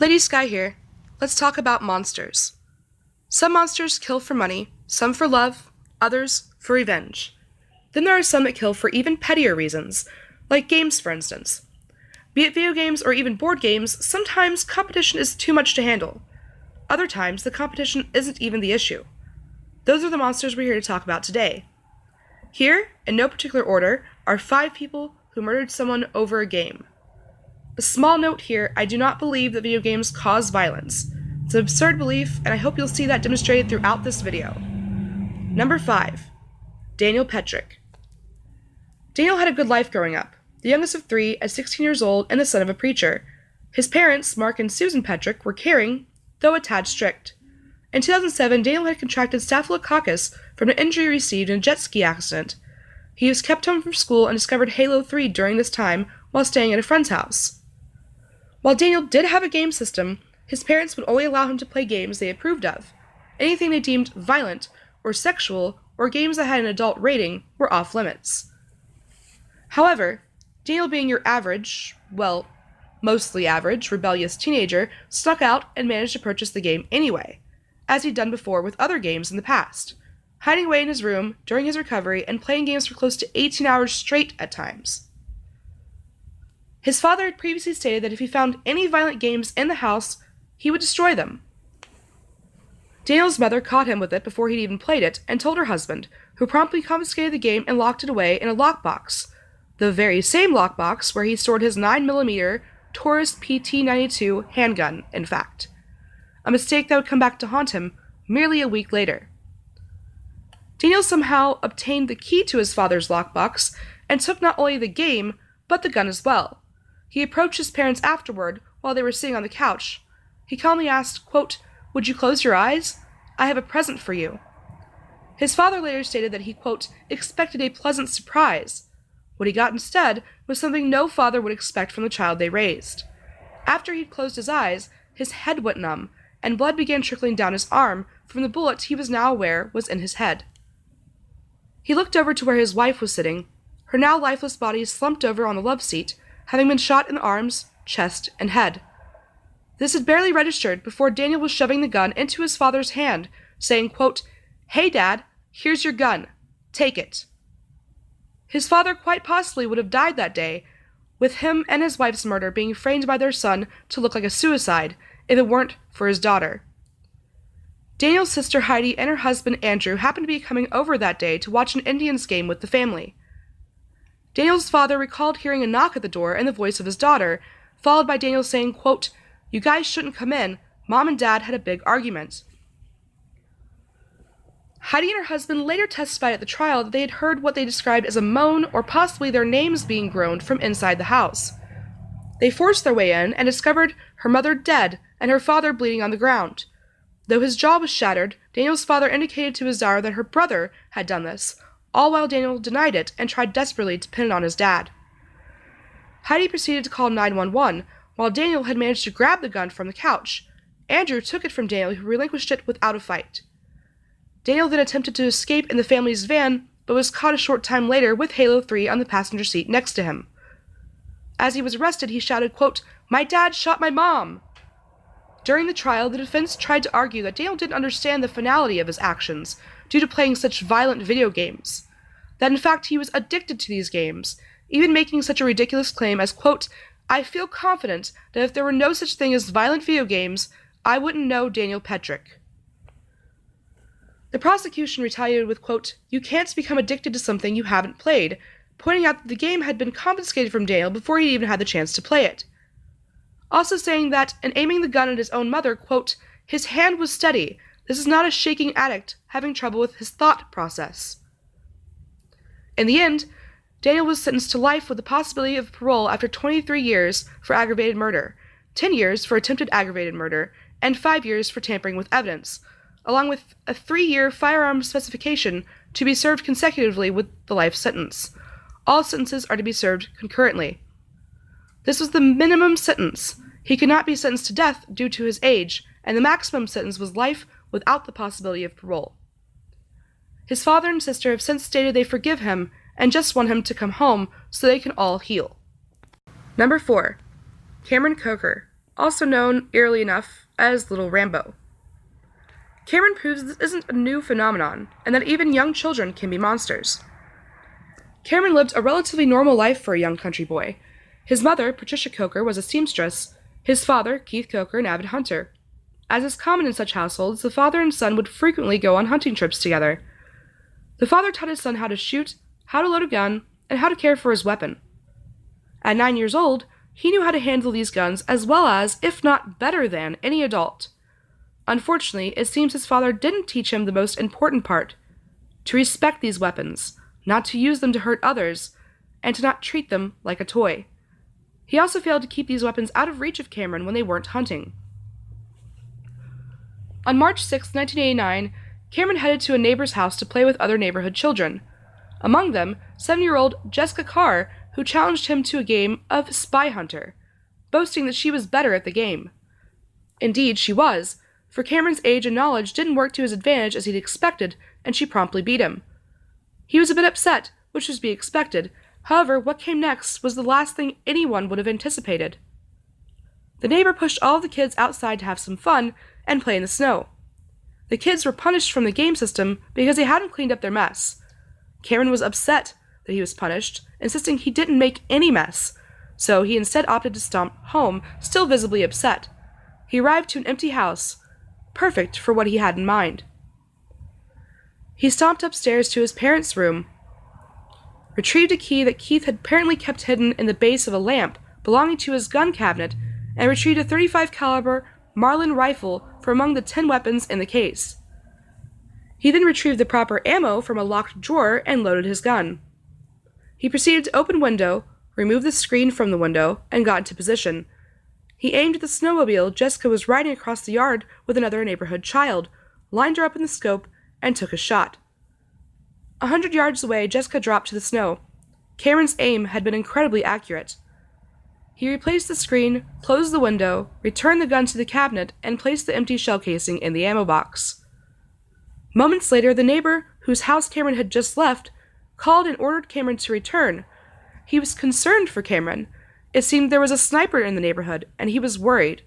Lady Sky here. Let's talk about monsters. Some monsters kill for money, some for love, others for revenge. Then there are some that kill for even pettier reasons, like games for instance. Be it video games or even board games, sometimes competition is too much to handle. Other times, the competition isn't even the issue. Those are the monsters we're here to talk about today. Here, in no particular order, are 5 people who murdered someone over a game. A small note here, I do not believe that video games cause violence. It's an absurd belief, and I hope you'll see that demonstrated throughout this video. Number 5. Daniel Petrick. Daniel had a good life growing up, the youngest of 3 at 16 years old and the son of a preacher. His parents, Mark and Susan Petrick, were caring, though a tad strict. In 2007, Daniel had contracted staphylococcus from an injury received in a jet ski accident. He was kept home from school and discovered Halo 3 during this time while staying at a friend's house. While Daniel did have a game system, his parents would only allow him to play games they approved of. Anything they deemed violent or sexual or games that had an adult rating were off limits. However, Daniel, being your average, well, mostly average, rebellious teenager, stuck out and managed to purchase the game anyway, as he'd done before with other games in the past, hiding away in his room during his recovery and playing games for close to 18 hours straight at times. His father had previously stated that if he found any violent games in the house, he would destroy them. Daniel's mother caught him with it before he'd even played it and told her husband, who promptly confiscated the game and locked it away in a lockbox, the very same lockbox where he stored his 9mm Taurus PT-92 handgun, in fact. A mistake that would come back to haunt him merely a week later. Daniel somehow obtained the key to his father's lockbox and took not only the game, but the gun as well. He approached his parents afterward while they were sitting on the couch. He calmly asked, quote, "Would you close your eyes? I have a present for you." His father later stated that he, quote, "expected a pleasant surprise." What he got instead was something no father would expect from the child they raised. After he'd closed his eyes, his head went numb, and blood began trickling down his arm from the bullet he was now aware was in his head. He looked over to where his wife was sitting, her now lifeless body slumped over on the love seat, having been shot in the arms, chest, and head. This had barely registered before Daniel was shoving the gun into his father's hand, saying, quote, "Hey, Dad, here's your gun. Take it." His father quite possibly would have died that day, with him and his wife's murder being framed by their son to look like a suicide if it weren't for his daughter. Daniel's sister Heidi and her husband Andrew happened to be coming over that day to watch an Indians game with the family. Daniel's father recalled hearing a knock at the door and the voice of his daughter, followed by Daniel saying, quote, "You guys shouldn't come in. Mom and Dad had a big argument." Heidi and her husband later testified at the trial that they had heard what they described as a moan or possibly their names being groaned from inside the house. They forced their way in and discovered her mother dead and her father bleeding on the ground. Though his jaw was shattered, Daniel's father indicated to his daughter that her brother had done this, all while Daniel denied it and tried desperately to pin it on his dad. Heidi proceeded to call 911, while Daniel had managed to grab the gun from the couch. Andrew took it from Daniel, who relinquished it without a fight. Daniel then attempted to escape in the family's van, but was caught a short time later with Halo 3 on the passenger seat next to him. As he was arrested, he shouted, quote, "My dad shot my mom!" During the trial, the defense tried to argue that Daniel didn't understand the finality of his actions due to playing such violent video games, that in fact he was addicted to these games, even making such a ridiculous claim as, quote, "I feel confident that if there were no such thing as violent video games, I wouldn't know Daniel Petrick." The prosecution retaliated with, quote, "You can't become addicted to something you haven't played," pointing out that the game had been confiscated from Daniel before he even had the chance to play it. Also saying that, in aiming the gun at his own mother, quote, "His hand was steady. This is not a shaking addict having trouble with his thought process." In the end, Daniel was sentenced to life with the possibility of parole after 23 years for aggravated murder, 10 years for attempted aggravated murder, and 5 years for tampering with evidence, along with a 3-year firearm specification to be served consecutively with the life sentence. All sentences are to be served concurrently. This was the minimum sentence. He could not be sentenced to death due to his age, and the maximum sentence was life without the possibility of parole. His father and sister have since stated they forgive him and just want him to come home so they can all heal. Number 4. Cameron Coker, also known, eerily enough, as Little Rambo. Cameron proves this isn't a new phenomenon, and that even young children can be monsters. Cameron lived a relatively normal life for a young country boy. His mother, Patricia Coker, was a seamstress, his father, Keith Coker, an avid hunter. As is common in such households, the father and son would frequently go on hunting trips together. The father taught his son how to shoot, how to load a gun, and how to care for his weapon. At 9 years old, he knew how to handle these guns as well as, if not better than, any adult. Unfortunately, it seems his father didn't teach him the most important part: to respect these weapons, not to use them to hurt others, and to not treat them like a toy. He also failed to keep these weapons out of reach of Cameron when they weren't hunting. On March 6, 1989, Cameron headed to a neighbor's house to play with other neighborhood children. Among them, 7-year-old Jessica Carr, who challenged him to a game of Spy Hunter, boasting that she was better at the game. Indeed, she was, for Cameron's age and knowledge didn't work to his advantage as he'd expected, and she promptly beat him. He was a bit upset, which was to be expected. However, what came next was the last thing anyone would have anticipated. The neighbor pushed all of the kids outside to have some fun and play in the snow. The kids were punished from the game system because they hadn't cleaned up their mess. Cameron was upset that he was punished, insisting he didn't make any mess, so he instead opted to stomp home, still visibly upset. He arrived to an empty house, perfect for what he had in mind. He stomped upstairs to his parents' room, retrieved a key that Keith had apparently kept hidden in the base of a lamp belonging to his gun cabinet, and retrieved a .35 caliber Marlin rifle from among the 10 weapons in the case. He then retrieved the proper ammo from a locked drawer and loaded his gun. He proceeded to open window, remove the screen from the window, and got into position. He aimed at the snowmobile Jessica was riding across the yard with another neighborhood child, lined her up in the scope, and took a shot. 100 yards away, Jessica dropped to the snow. Cameron's aim had been incredibly accurate. He replaced the screen, closed the window, returned the gun to the cabinet, and placed the empty shell casing in the ammo box. Moments later, the neighbor, whose house Cameron had just left, called and ordered Cameron to return. He was concerned for Cameron. It seemed there was a sniper in the neighborhood, and he was worried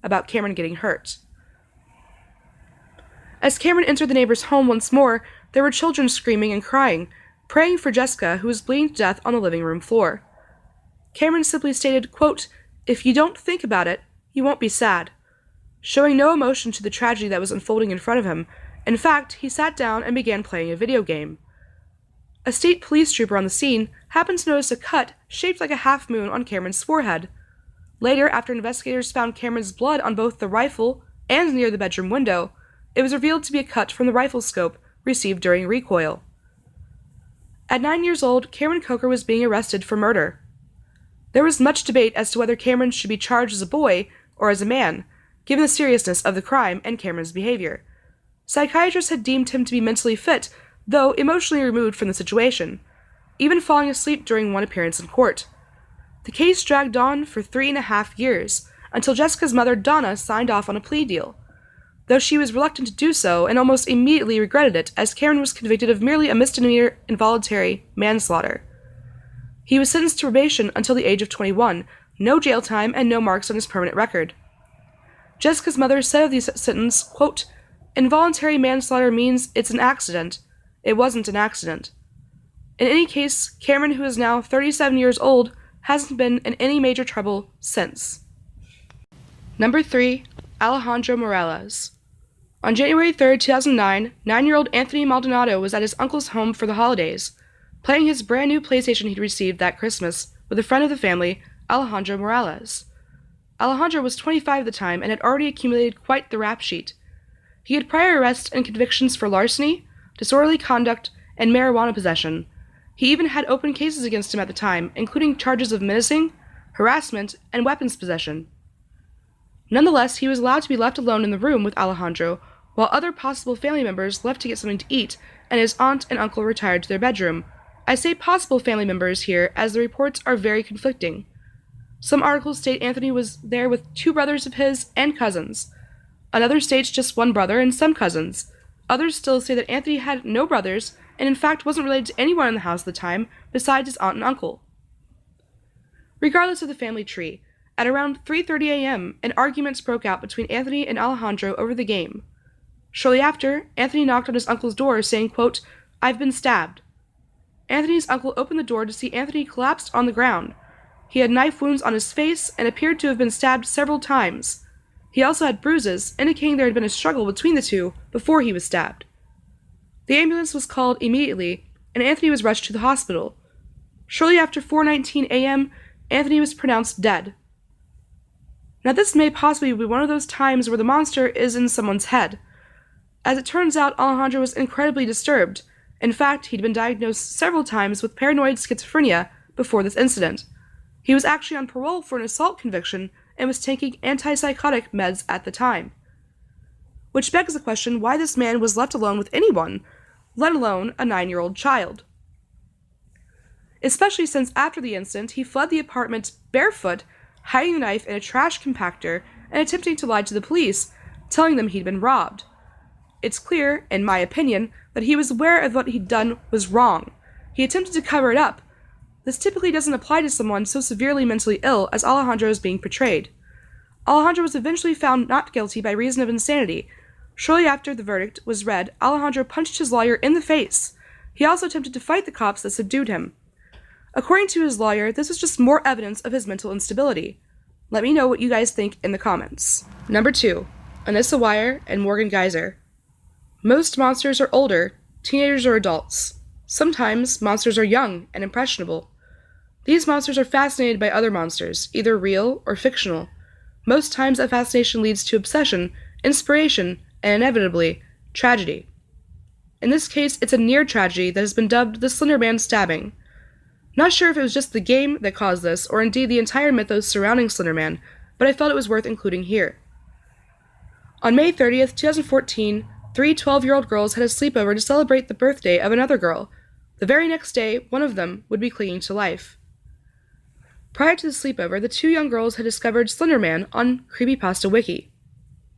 about Cameron getting hurt. As Cameron entered the neighbor's home once more, there were children screaming and crying, praying for Jessica, who was bleeding to death on the living room floor. Cameron simply stated, quote, "If you don't think about it, you won't be sad," showing no emotion to the tragedy that was unfolding in front of him. In fact, he sat down and began playing a video game. A state police trooper on the scene happened to notice a cut shaped like a half-moon on Cameron's forehead. Later, after investigators found Cameron's blood on both the rifle and near the bedroom window, it was revealed to be a cut from the rifle scope received during recoil. At 9 years old, Cameron Coker was being arrested for murder. There was much debate as to whether Cameron should be charged as a boy or as a man, given the seriousness of the crime and Cameron's behavior. Psychiatrists had deemed him to be mentally fit, though emotionally removed from the situation, even falling asleep during one appearance in court. The case dragged on for 3.5 years, until Jessica's mother, Donna, signed off on a plea deal, though she was reluctant to do so and almost immediately regretted it, as Cameron was convicted of merely a misdemeanor involuntary manslaughter. He was sentenced to probation until the age of 21, no jail time, and no marks on his permanent record. Jessica's mother said of the sentence, quote, "Involuntary manslaughter means it's an accident. It wasn't an accident." In any case, Cameron, who is now 37 years old, hasn't been in any major trouble since. Number 3. Alejandra Morales. On January 3, 2009, 9-year-old Anthony Maldonado was at his uncle's home for the holidays, playing his brand new PlayStation he'd received that Christmas with a friend of the family, Alejandra Morales. Alejandra was 25 at the time and had already accumulated quite the rap sheet. He had prior arrests and convictions for larceny, disorderly conduct, and marijuana possession. He even had open cases against him at the time, including charges of menacing, harassment, and weapons possession. Nonetheless, he was allowed to be left alone in the room with Alejandro, while other possible family members left to get something to eat, and his aunt and uncle retired to their bedroom. I say possible family members here, as the reports are very conflicting. Some articles state Anthony was there with 2 brothers of his and cousins. Another states just 1 brother and some cousins. Others still say that Anthony had no brothers, and in fact wasn't related to anyone in the house at the time besides his aunt and uncle. Regardless of the family tree, At around 3:30 a.m., an argument broke out between Anthony and Alejandro over the game. Shortly after, Anthony knocked on his uncle's door saying, quote, "I've been stabbed." Anthony's uncle opened the door to see Anthony collapsed on the ground. He had knife wounds on his face and appeared to have been stabbed several times. He also had bruises, indicating there had been a struggle between the two before he was stabbed. The ambulance was called immediately, and Anthony was rushed to the hospital. Shortly after 4:19 a.m., Anthony was pronounced dead. Now this may possibly be one of those times where the monster is in someone's head. As it turns out, Alejandro was incredibly disturbed. In fact, he'd been diagnosed several times with paranoid schizophrenia before this incident. He was actually on parole for an assault conviction and was taking antipsychotic meds at the time. Which begs the question why this man was left alone with anyone, let alone a 9-year-old child. Especially since after the incident, he fled the apartment barefoot, hiding the knife in a trash compactor and attempting to lie to the police, telling them he'd been robbed. It's clear, in my opinion, that he was aware of what he'd done was wrong. He attempted to cover it up. This typically doesn't apply to someone so severely mentally ill as Alejandro is being portrayed. Alejandro was eventually found not guilty by reason of insanity. Shortly after the verdict was read, Alejandro punched his lawyer in the face. He also attempted to fight the cops that subdued him. According to his lawyer, this was just more evidence of his mental instability. Let me know what you guys think in the comments. Number 2. Anissa Wire and Morgan Geyser. Most monsters are older, teenagers or adults. Sometimes monsters are young and impressionable. These monsters are fascinated by other monsters, either real or fictional. Most times that fascination leads to obsession, inspiration, and inevitably, tragedy. In this case, it's a near tragedy that has been dubbed the Slender Man stabbing. Not sure if it was just the game that caused this, or indeed the entire mythos surrounding Slender Man, but I felt it was worth including here. On May 30th, 2014, 3 12-year-old girls had a sleepover to celebrate the birthday of another girl. The very next day, one of them would be clinging to life. Prior to the sleepover, the 2 young girls had discovered Slender Man on Creepypasta Wiki.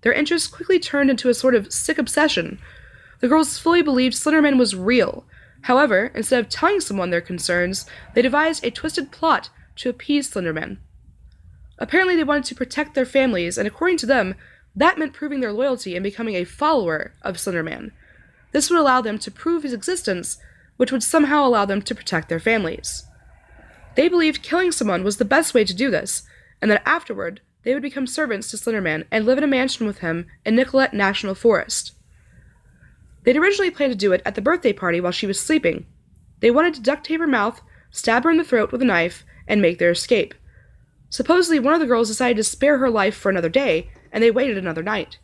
Their interest quickly turned into a sort of sick obsession. The girls fully believed Slender Man was real. However, instead of telling someone their concerns, they devised a twisted plot to appease Slender Man. Apparently they wanted to protect their families, and according to them, that meant proving their loyalty and becoming a follower of Slender Man. This would allow them to prove his existence, which would somehow allow them to protect their families. They believed killing someone was the best way to do this, and that afterward, they would become servants to Slender Man and live in a mansion with him in Nicollet National Forest. They'd originally planned to do it at the birthday party while she was sleeping. They wanted to duct tape her mouth, stab her in the throat with a knife, and make their escape. Supposedly, one of the girls decided to spare her life for another day, and they waited another night.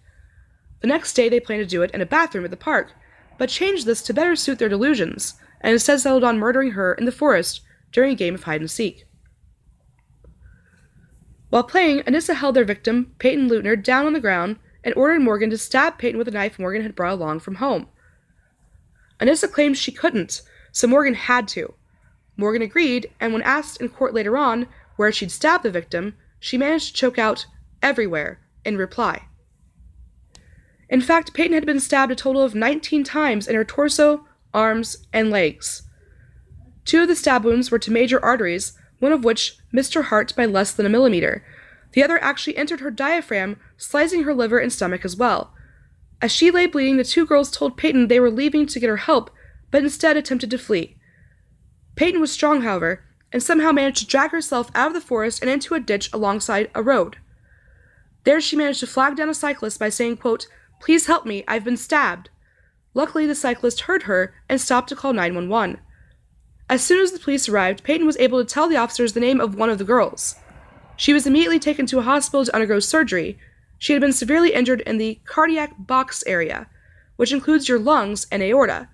The next day, they planned to do it in a bathroom at the park, but changed this to better suit their delusions, and instead settled on murdering her in the forest during a game of hide-and-seek. While playing, Anissa held their victim, Peyton Leutner, down on the ground and ordered Morgan to stab Peyton with a knife Morgan had brought along from home. Anissa claimed she couldn't, so Morgan had to. Morgan agreed, and when asked in court later on where she'd stabbed the victim, she managed to choke out "everywhere" in reply. In fact, Peyton had been stabbed a total of 19 times in her torso, arms, and legs. 2 of the stab wounds were to major arteries, one of which missed her heart by less than a millimeter. The other actually entered her diaphragm, slicing her liver and stomach as well. As she lay bleeding, the 2 girls told Peyton they were leaving to get her help, but instead attempted to flee. Peyton was strong, however, and somehow managed to drag herself out of the forest and into a ditch alongside a road. There she managed to flag down a cyclist by saying, quote, "Please help me, I've been stabbed." Luckily, the cyclist heard her and stopped to call 911. As soon as the police arrived, Peyton was able to tell the officers the name of one of the girls. She was immediately taken to a hospital to undergo surgery. She had been severely injured in the cardiac box area, which includes your lungs and aorta.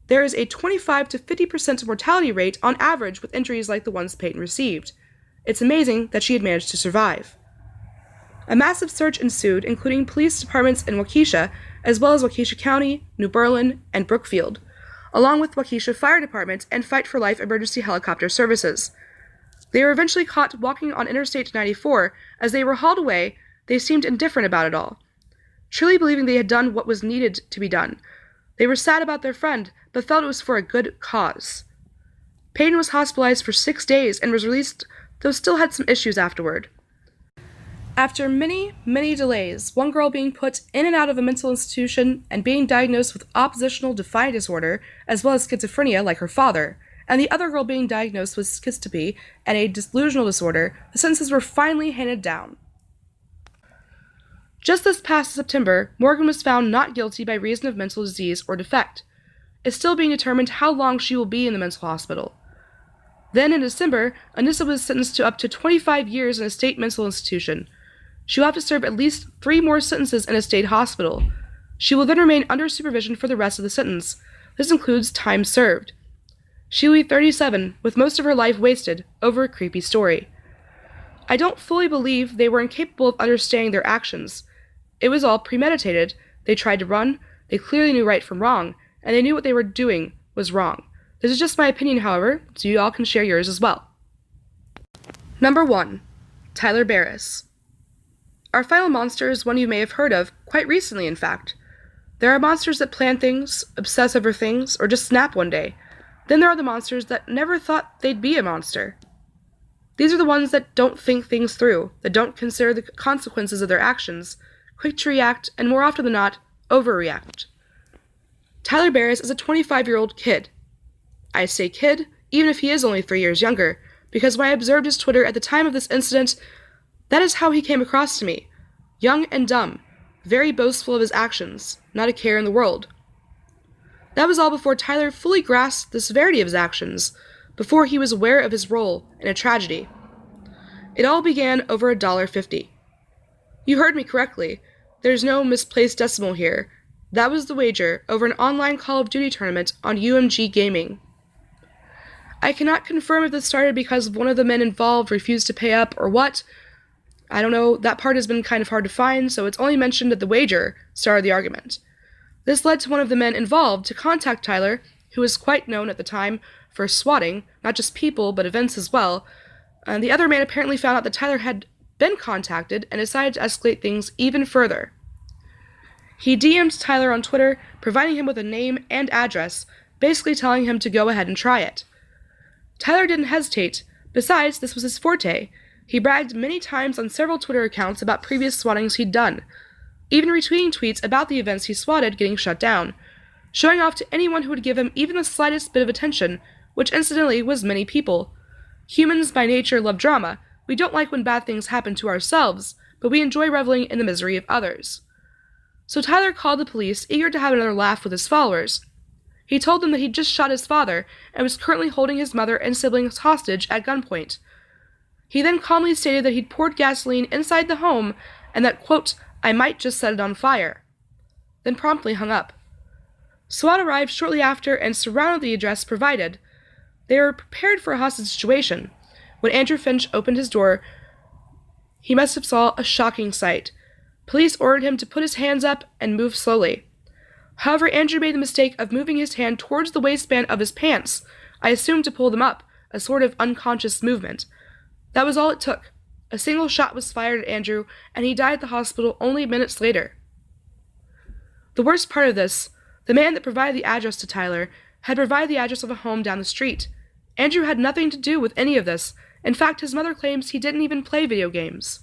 There is a 25 to 50% mortality rate on average with injuries like the ones Peyton received. It's amazing that she had managed to survive. A massive search ensued, including police departments in Waukesha, as well as Waukesha County, New Berlin, and Brookfield, along with Waukesha Fire Department and Fight for Life emergency helicopter services. They were eventually caught walking on Interstate 94. As they were hauled away, they seemed indifferent about it all, truly believing they had done what was needed to be done. They were sad about their friend, but felt it was for a good cause. Peyton was hospitalized for 6 days and was released, though still had some issues afterward. After many, many delays, one girl being put in and out of a mental institution and being diagnosed with oppositional defiant disorder, as well as schizophrenia like her father, and the other girl being diagnosed with schizotypy and a delusional disorder, the sentences were finally handed down. Just this past September, Morgan was found not guilty by reason of mental disease or defect. It's still being determined how long she will be in the mental hospital. Then in December, Anissa was sentenced to up to 25 years in a state mental institution. She will have to serve at least 3 more sentences in a state hospital. She will then remain under supervision for the rest of the sentence. This includes time served. She will be 37, with most of her life wasted over a creepy story. I don't fully believe they were incapable of understanding their actions. It was all premeditated. They tried to run, they clearly knew right from wrong, and they knew what they were doing was wrong. This is just my opinion, however, so you all can share yours as well. Number 1. Tyler Barris. Our final monster is one you may have heard of, quite recently in fact. There are monsters that plan things, obsess over things, or just snap one day. Then there are the monsters that never thought they'd be a monster. These are the ones that don't think things through, that don't consider the consequences of their actions, quick to react, and more often than not, overreact. Tyler Barris is a 25-year-old kid. I say kid, even if he is only 3 years younger, because when I observed his Twitter at the time of this incident, that is how he came across to me. Young and dumb, very boastful of his actions, not a care in the world. That was all before Tyler fully grasped the severity of his actions, before he was aware of his role in a tragedy. It all began over $1.50. You heard me correctly. There's no misplaced decimal here. That was the wager over an online Call of Duty tournament on UMG Gaming. I cannot confirm if this started because one of the men involved refused to pay up or what. I don't know, that part has been kind of hard to find, so it's only mentioned that the wager started the argument. This led to one of the men involved to contact Tyler, who was quite known at the time for swatting, not just people, but events as well, and the other man apparently found out that Tyler had been contacted and decided to escalate things even further. He DM'd Tyler on Twitter, providing him with a name and address, basically telling him to go ahead and try it. Tyler didn't hesitate. Besides, this was his forte. He bragged many times on several Twitter accounts about previous swattings he'd done, even retweeting tweets about the events he swatted getting shut down, showing off to anyone who would give him even the slightest bit of attention, which incidentally was many people. Humans by nature love drama. We don't like when bad things happen to ourselves, but we enjoy reveling in the misery of others. So Tyler called the police, eager to have another laugh with his followers. He told them that he'd just shot his father and was currently holding his mother and siblings hostage at gunpoint. He then calmly stated that he'd poured gasoline inside the home and that, quote, I might just set it on fire, then promptly hung up. SWAT arrived shortly after and surrounded the address provided. They were prepared for a hostage situation. When Andrew Finch opened his door, he must have saw a shocking sight. Police ordered him to put his hands up and move slowly. However, Andrew made the mistake of moving his hand towards the waistband of his pants, I assumed to pull them up, a sort of unconscious movement. That was all it took. A single shot was fired at Andrew, and he died at the hospital only minutes later. The worst part of this, the man that provided the address to Tyler had provided the address of a home down the street. Andrew had nothing to do with any of this. In fact, his mother claims he didn't even play video games.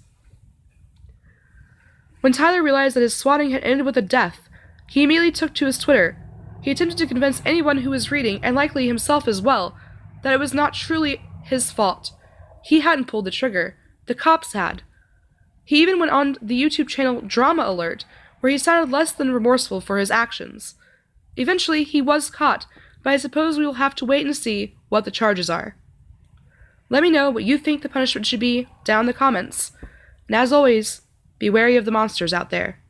When Tyler realized that his swatting had ended with a death, he immediately took to his Twitter. He attempted to convince anyone who was reading, and likely himself as well, that it was not truly his fault. He hadn't pulled the trigger. The cops had. He even went on the YouTube channel Drama Alert, where he sounded less than remorseful for his actions. Eventually, he was caught, but I suppose we will have to wait and see what the charges are. Let me know what you think the punishment should be down in the comments. And as always, be wary of the monsters out there.